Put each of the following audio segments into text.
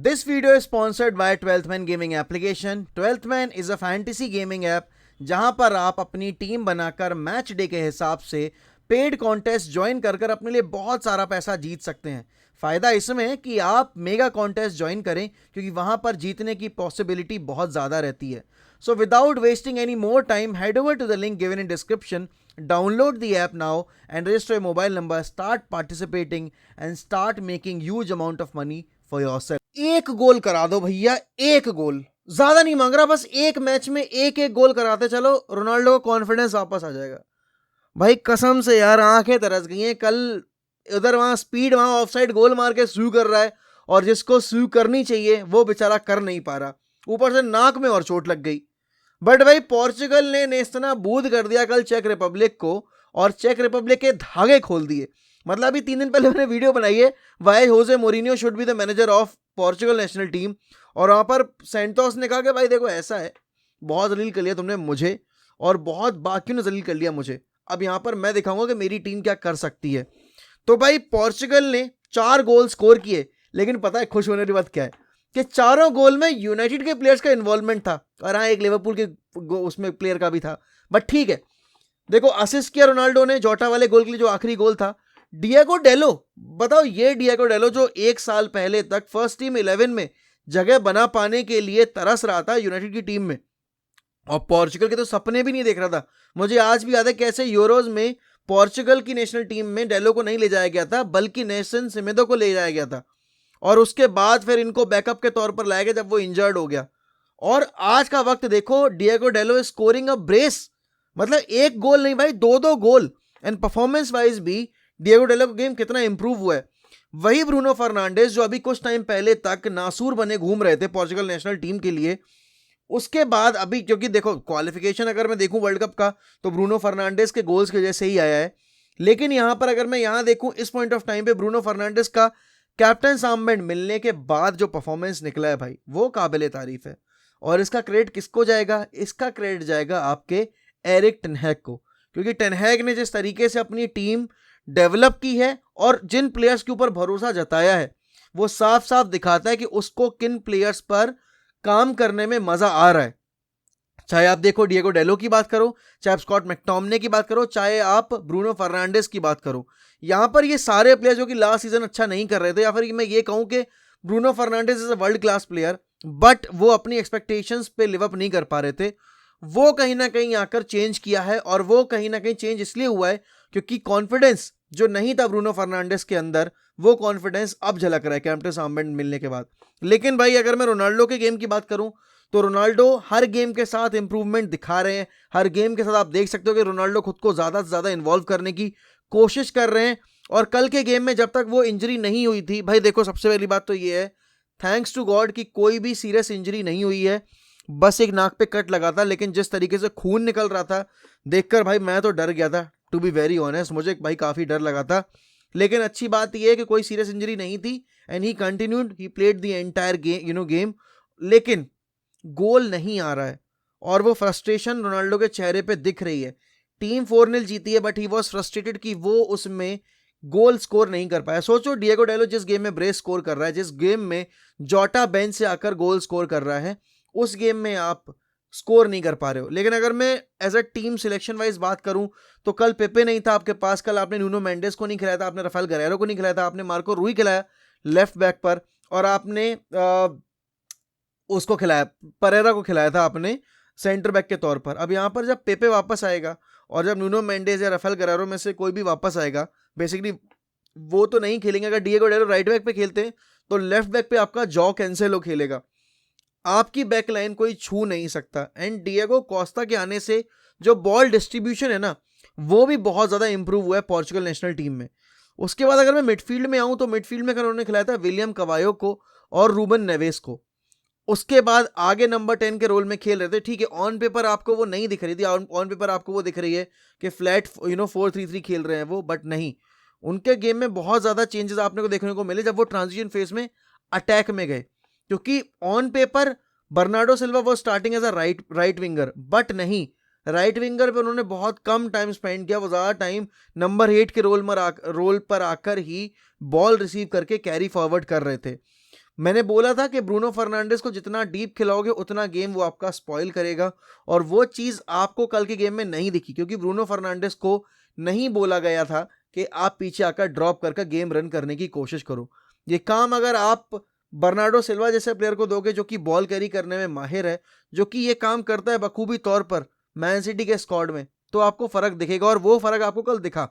This video is sponsored by 12th Man Gaming Application. 12th Man is a fantasy gaming app जहां पर आप अपनी team बनाकर match day के हिसाब से पेड कॉन्टेस्ट ज्वाइन कर कर अपने लिए बहुत सारा पैसा जीत सकते हैं। फ़ायदा इसमें है कि आप मेगा कॉन्टेस्ट ज्वाइन करें क्योंकि वहां पर जीतने की पॉसिबिलिटी बहुत ज़्यादा रहती है। So without wasting any more time head over to the link given in description, download the app now and register your mobile number, start participating and start making huge amount of money for yourself. एक goal करा दो भैया, एक गोल, ज्यादा नहीं मांग रहा, बस एक मैच में एक एक गोल कराते चलो, रोनाल्डो को कॉन्फिडेंस वापस आ जाएगा। भाई कसम से यार आंखें तरस गई हैं। कल उधर वहां स्पीड, वहां ऑफसाइड गोल मार के स्यू कर रहा है और जिसको स्यू करनी चाहिए वो बेचारा कर नहीं पा रहा, ऊपर से नाक में और चोट लग गई। बट भाई पोर्चुगल ने नेस्तना बूद कर दिया कल चेक रिपब्लिक को और चेक रिपब्लिक के धागे खोल दिए। मतलब अभी 3 दिन पहले मैंने वीडियो बनाई है, why Jose Mourinho should be the manager of Portugal national team, और वहां पर सेंटोस ने कहा कि भाई देखो ऐसा है, बहुत जलील कर लिया तुमने मुझे और बहुत बाकियों ने जलील कर लिया मुझे, अब यहां पर मैं दिखाऊंगा कि मेरी टीम क्या कर सकती है। तो भाई पोर्चुगल ने 4 गोल स्कोर किए, लेकिन पता है खुश होने की बात क्या है कि चारों गोल में यूनाइटेड के प्लेयर्स का इन्वॉल्वमेंट था और हाँ एक लिवरपूल के उसमें प्लेयर का भी था। बट ठीक है, देखो असिस्ट किया रोनाल्डो ने जोटा वाले गोल के लिए, जो आखिरी गोल था। डिएगो डेलो, बताओ ये डिएगो डेलो जो 1 साल पहले तक फर्स्ट टीम 11 में जगह बना पाने के लिए तरस रहा था यूनाइटेड की टीम में और पोर्चुगल के तो सपने भी नहीं देख रहा था। मुझे आज भी याद है कैसे यूरोज में पोर्चुगल की नेशनल टीम में डेलो को नहीं ले जाया गया था बल्कि नेल्सन सेमेदो को ले जाया गया था और उसके बाद फिर इनको बैकअप के तौर पर लाया गया जब वो इंजर्ड हो गया। और आज का वक्त देखो, Diego Delo is scoring a brace, मतलब एक गोल नहीं भाई, 2-2 गोल। एंड परफॉर्मेंस वाइज भी डिएगो डेलो का गेम कितना इंप्रूव हुआ है। वही ब्रूनो फर्नांडिस जो अभी कुछ टाइम पहले तक नासूर बने घूम रहे थे पोर्चुगल नेशनल टीम के लिए, उसके बाद अभी क्योंकि देखो क्वालिफिकेशन अगर मैं देखूं वर्ल्ड कप का तो ब्रूनो फर्नांडिस के गोल्स की वजह से ही आया है, लेकिन यहां पर अगर मैं यहां देखूं इस पॉइंट ऑफ टाइम पे ब्रूनो फर्नांडिस का कैप्टन आर्मबैंड मिलने के बाद जो परफॉर्मेंस निकला है भाई वो काबिले तारीफ है। और इसका क्रेडिट किसको जाएगा? इसका क्रेडिट जाएगा आपके एरिक टेन हैग को, क्योंकि टेन हैग ने जिस तरीके से अपनी टीम डेवलप की है और जिन प्लेयर्स के ऊपर भरोसा जताया है वो साफ साफ दिखाता है कि उसको किन प्लेयर्स पर काम करने में मजा आ रहा है। चाहे आप देखो डिएगो डेलो की बात करो, चाहे आप स्कॉट मैकटोमिने की बात करो, चाहे आप ब्रूनो फर्नांडिस की बात करो, यहां पर ये सारे प्लेयर जो कि लास्ट सीजन अच्छा नहीं कर रहे थे, या फिर मैं ये कहूं कि Bruno Fernandes is a world class player but वो अपनी एक्सपेक्टेशंस पे लिव अप नहीं कर पा रहे थे, वो कहीं ना कहीं आकर चेंज किया है। और वो कहीं ना कहीं चेंज इसलिए हुआ है क्योंकि कॉन्फिडेंस जो नहीं था ब्रूनो फर्नांडिस के अंदर, वो कॉन्फिडेंस अब झलक रहा है कैप्टन आर्मबैंड मिलने के बाद। लेकिन भाई अगर मैं रोनाल्डो के गेम की बात करूं तो रोनाल्डो हर गेम के साथ इंप्रूवमेंट दिखा रहे हैं। हर गेम के साथ आप देख सकते हो कि रोनाल्डो खुद को ज़्यादा से ज़्यादा इन्वॉल्व करने की कोशिश कर रहे हैं। और कल के गेम में जब तक वो इंजरी नहीं हुई थी, भाई देखो सबसे पहली बात तो ये है, थैंक्स टू गॉड कि कोई भी सीरियस इंजरी नहीं हुई है, बस एक नाक पे कट लगा था। लेकिन जिस तरीके से खून निकल रहा था देखकर भाई मैं तो डर गया था, टू बी वेरी ऑनेस्ट, मुझे भाई काफ़ी डर लगा था। लेकिन अच्छी बात यह है कि कोई सीरियस इंजरी नहीं थी and he continued, he played the entire game. लेकिन गोल नहीं आ रहा है और वो फ्रस्ट्रेशन रोनाल्डो के चेहरे पे दिख रही है। टीम 4-0 जीती है बट ही वॉज फ्रस्ट्रेटेड कि वो उसमें गोल स्कोर नहीं कर पाया। सोचो डिएगो डेलो जिस गेम में ब्रेस स्कोर कर रहा है, जिस गेम में जोटा बेंच से आकर गोल स्कोर कर रहा है, उस गेम में आप स्कोर नहीं कर पा रहे हो। लेकिन अगर मैं as a team selection wise बात करूं तो कल पेपे नहीं था आपके पास, कल आपने न्यूनो मेंडेस को नहीं खिलाया था, आपने राफेल गरेरो को नहीं खिलाया था, आपने मार्को रूई खिलाया लेफ्ट बैक पर, और आपने उसको खिलाया, परेरा को खिलाया था आपने सेंटर बैक के तौर पर। अब यहाँ पर जब पेपे वापस आएगा और जब न्यूनो मेंडेस या राफेल गरेरो में से कोई भी वापस आएगा, बेसिकली वो तो नहीं खेलेंगे। अगर डिएगो डेलो राइट बैक पे खेलते हैं तो लेफ्ट बैक पे आपका जॉ कैंसेलो खेलेगा, आपकी बैक लाइन कोई छू नहीं सकता। एंड डिएगो कोस्टा के आने से जो बॉल डिस्ट्रीब्यूशन है ना वो भी बहुत ज़्यादा इंप्रूव हुआ है पोर्चुगल नेशनल टीम में। उसके बाद अगर मैं मिडफील्ड में आऊँ तो मिडफील्ड में उन्होंने खिलाया था विलियम कवायो को और रूबन नेवेस को। उसके बाद आगे नंबर 10 के रोल में खेल रहे थे। ठीक है, ऑन पेपर आपको वो नहीं दिख रही थी, ऑन पेपर आपको वो दिख रही है कि फ्लैट 4-3-3 खेल रहे हैं वो, बट नहीं, उनके गेम में बहुत ज़्यादा चेंजेस आपने को देखने को मिले जब वो ट्रांजिशन फेज में अटैक में गए। क्योंकि ऑन पेपर बर्नार्डो सिल्वा वो starting as a right winger, but नहीं, राइट विंगर पे उन्होंने बहुत कम टाइम स्पेंड किया, वो ज़्यादा टाइम नंबर 8 के रोल पर आकर ही बॉल रिसीव करके कैरी फॉरवर्ड कर रहे थे। मैंने बोला था कि ब्रूनो फर्नांडिस को जितना डीप खिलाओगे उतना गेम वो आपका स्पॉइल करेगा, और वो चीज़ आपको कल के गेम में नहीं दिखी, क्योंकि ब्रूनो फर्नांडिस को नहीं बोला गया था कि आप पीछे आकर ड्रॉप करके गेम रन करने की कोशिश करो। ये काम अगर आप बर्नार्डो सिल्वा जैसे प्लेयर को दोगे जो कि बॉल कैरी करने में माहिर है, जो कि ये काम करता है बखूबी तौर पर मैन सिटी के स्क्वाड में, तो आपको फर्क दिखेगा, और वो फर्क आपको कल दिखा।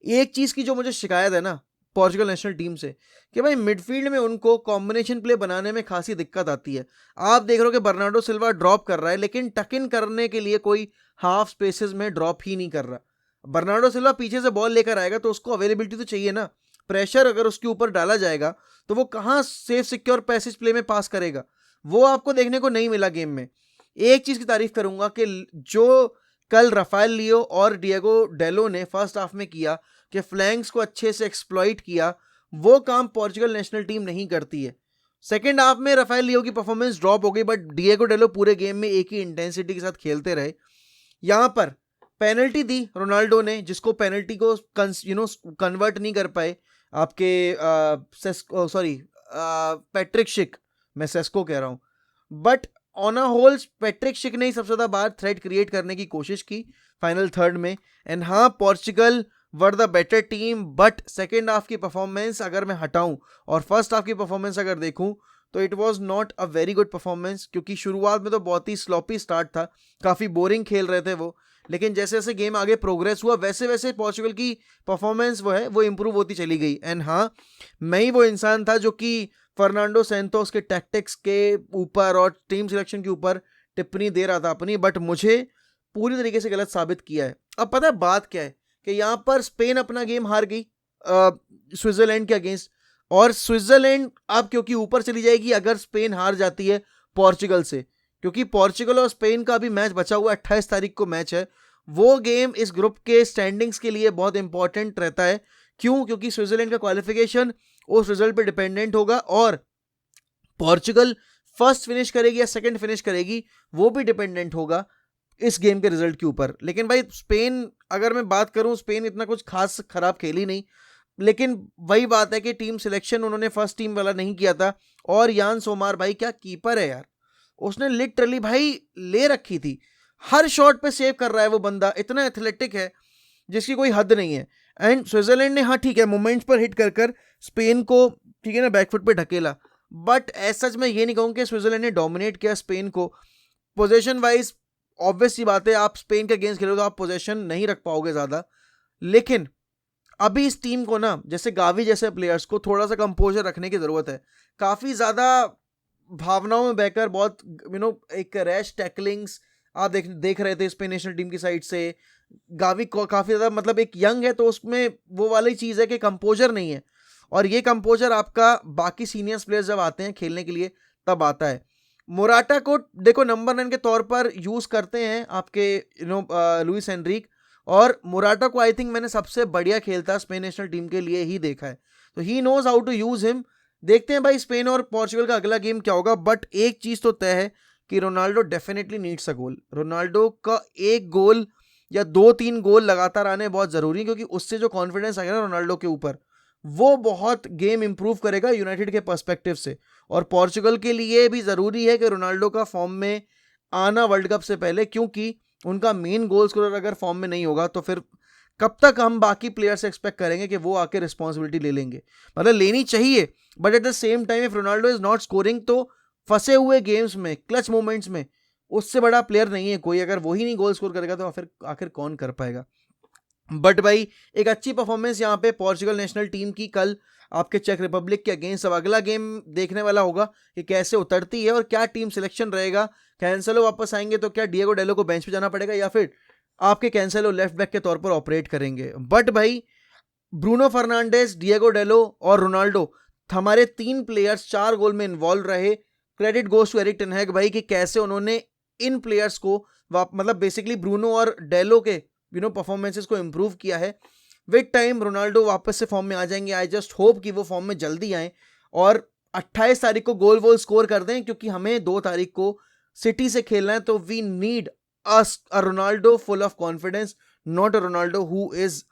एक चीज की जो मुझे शिकायत है ना पोर्चुगल नेशनल टीम से, कि भाई मिडफील्ड में उनको कॉम्बिनेशन प्ले बनाने में खासी दिक्कत आती है। आप देख रहे हो कि बर्नार्डो सिल्वा ड्रॉप कर रहा है, लेकिन टक इन करने के लिए कोई हाफ स्पेसेस में ड्रॉप ही नहीं कर रहा। बर्नार्डो सिल्वा पीछे से बॉल लेकर आएगा तो उसको अवेलेबिलिटी तो चाहिए ना, प्रेशर अगर उसके ऊपर डाला जाएगा तो वो कहाँ सेफ सिक्योर पैसेज प्ले में पास करेगा, वो आपको देखने को नहीं मिला गेम में। एक चीज की तारीफ करूंगा कि जो कल राफेल लियो और डिएगो डेलो ने फर्स्ट हाफ में किया कि फ्लैंक्स को अच्छे से एक्सप्लॉइट किया, वो काम पोर्चुगल नेशनल टीम नहीं करती है। सेकेंड हाफ में राफेल लियो की परफॉर्मेंस ड्रॉप हो गई, बट डिएगो डेलो पूरे गेम में एक ही इंटेंसिटी के साथ खेलते रहे। यहां पर पेनल्टी दी रोनाल्डो ने, जिसको पेनल्टी को कन्वर्ट नहीं कर पाए आपके सॉरी पैट्रिक शिक, मैं सेस्को कह रहा हूं, but on a whole Patrick Schick ने ही सबसे ज्यादा बार थ्रेट क्रिएट करने की कोशिश की फाइनल थर्ड में। एंड हाँ, Portugal were the better team, but second half की परफॉर्मेंस अगर मैं हटाऊं और फर्स्ट हाफ की परफॉर्मेंस अगर देखूं तो it was not a very good performance, क्योंकि शुरुआत में तो बहुत ही स्लॉपी स्टार्ट था, काफ़ी बोरिंग खेल रहे थे वो, लेकिन जैसे जैसे गेम आगे प्रोग्रेस हुआ वैसे वैसे पोर्चुगल की परफॉर्मेंस वो इंप्रूव होती चली गई। एंड हाँ, मैं ही वो इंसान था जो कि फर्नांडो सेंटोस के टैक्टिक्स के ऊपर और टीम सिलेक्शन के ऊपर टिप्पणी दे रहा था अपनी, बट मुझे पूरी तरीके से गलत साबित किया है। अब पता है बात क्या है, कि यहाँ पर स्पेन अपना गेम हार गई स्विट्जरलैंड के अगेंस्ट, और स्विट्जरलैंड अब क्योंकि ऊपर चली जाएगी अगर स्पेन हार जाती है पोर्चुगल से, क्योंकि पोर्चुगल और स्पेन का भी मैच बचा हुआ 28 तारीख को मैच है। वो गेम इस ग्रुप के स्टैंडिंग्स के लिए बहुत इंपॉर्टेंट रहता है। क्यों? क्योंकि स्विट्जरलैंड का क्वालिफिकेशन उस रिजल्ट पे डिपेंडेंट होगा, और पोर्चुगल फर्स्ट फिनिश करेगी या सेकंड फिनिश करेगी वो भी डिपेंडेंट होगा इस गेम के रिजल्ट के ऊपर। लेकिन भाई स्पेन, अगर मैं बात करूं, स्पेन इतना कुछ खास खराब खेली नहीं, लेकिन वही बात है कि टीम सिलेक्शन उन्होंने फर्स्ट टीम वाला नहीं किया था। और यान सोमार भाई क्या कीपर है यार, उसने लिटरली भाई ले रखी थी, हर शॉट पे सेव कर रहा है वो बंदा, इतना एथलेटिक है जिसकी कोई हद नहीं है। एंड स्विट्जरलैंड ने हाँ ठीक है मोमेंट्स पर हिट कर कर स्पेन को ठीक है ना बैकफुट पे ढकेला, बट एज सच मैं ये नहीं कहूँ कि स्विट्जरलैंड ने डोमिनेट किया स्पेन को। पोजीशन वाइज ऑब्वियस सी बात है, आप स्पेन के अगेंस्ट खेलो तो आप पोजीशन नहीं रख पाओगे ज़्यादा, लेकिन अभी इस टीम को ना, जैसे गावी जैसे प्लेयर्स को थोड़ा सा कंपोजर रखने की ज़रूरत है। काफ़ी ज़्यादा भावनाओं में बहकर बहुत एक रैश टैकलिंग्स आप देख रहे थे स्पेन नेशनल टीम की साइड से। गावी काफ़ी ज़्यादा मतलब एक यंग है तो उसमें वो वाली चीज़ है कि कंपोजर नहीं है, और ये कंपोजर आपका बाकी सीनियर्स प्लेयर्स जब आते हैं खेलने के लिए तब आता है। मोराटा को देखो नंबर 9 के तौर पर यूज़ करते हैं आपके लुइस एनरिक, और मोराटा को आई थिंक मैंने सबसे बढ़िया खेलता स्पेन नेशनल टीम के लिए ही देखा है, तो he knows how to use him. देखते हैं भाई स्पेन और पोर्चुगल का अगला गेम क्या होगा, बट एक चीज़ तो तय है कि Ronaldo definitely needs a goal. Ronaldo का एक गोल या 2-3 गोल लगातार आने बहुत ज़रूरी है, क्योंकि उससे जो कॉन्फिडेंस आएगा ना रोनाल्डो के ऊपर, वो बहुत गेम इंप्रूव करेगा यूनाइटेड के पर्सपेक्टिव से। और पोर्चुगल के लिए भी ज़रूरी है कि रोनाल्डो का फॉर्म में आना वर्ल्ड कप से पहले, क्योंकि उनका मेन गोल स्कोरर अगर फॉर्म में नहीं होगा तो फिर कब तक हम बाकी प्लेयर से एक्सपेक्ट करेंगे कि वो आके रिस्पॉन्सिबिलिटी ले लेंगे। मतलब लेनी चाहिए, but at the same time if Ronaldo is not scoring तो फंसे हुए गेम्स में क्लच मोमेंट्स में उससे बड़ा प्लेयर नहीं है कोई। अगर वही नहीं गोल स्कोर करेगा तो फिर आखिर कौन कर पाएगा। बट भाई एक अच्छी परफॉर्मेंस यहाँ पे पोर्चुगल नेशनल टीम की कल आपके चेक रिपब्लिक के अगेंस्ट। अब अगला गेम देखने वाला होगा कि कैसे उतरती है और क्या टीम सिलेक्शन रहेगा। कैंसेलो वापस आएंगे तो क्या डिएगो डेलो को बेंच पे जाना पड़ेगा, या फिर आपके कैंसेलो लेफ्ट बैक के तौर पर ऑपरेट करेंगे। बट भाई ब्रूनो फर्नांडिस, डिएगो डेलो और रोनाल्डो, हमारे 3 प्लेयर्स 4 गोल में इन्वॉल्व रहे। Credit goes to Erik ten Hag भाई कि कैसे उन्होंने इन प्लेयर्स को मतलब बेसिकली ब्रूनो और डेलो के परफॉर्मेंसेस को इंप्रूव किया है। विद टाइम रोनाल्डो वापस से फॉर्म में आ जाएंगे। आई जस्ट होप कि वो फॉर्म में जल्दी आए और 28 तारीख को गोल स्कोर कर दें, क्योंकि हमें 2 तारीख को सिटी से खेलना है। तो we need a Ronaldo full of confidence, not a Ronaldo who is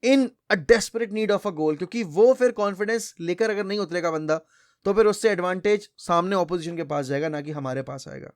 in a desperate need of a goal, क्योंकि वो फिर कॉन्फिडेंस लेकर अगर नहीं उतरेगा बंदा तो फिर उससे एडवांटेज सामने ऑपोजिशन के पास जाएगा, ना कि हमारे पास आएगा।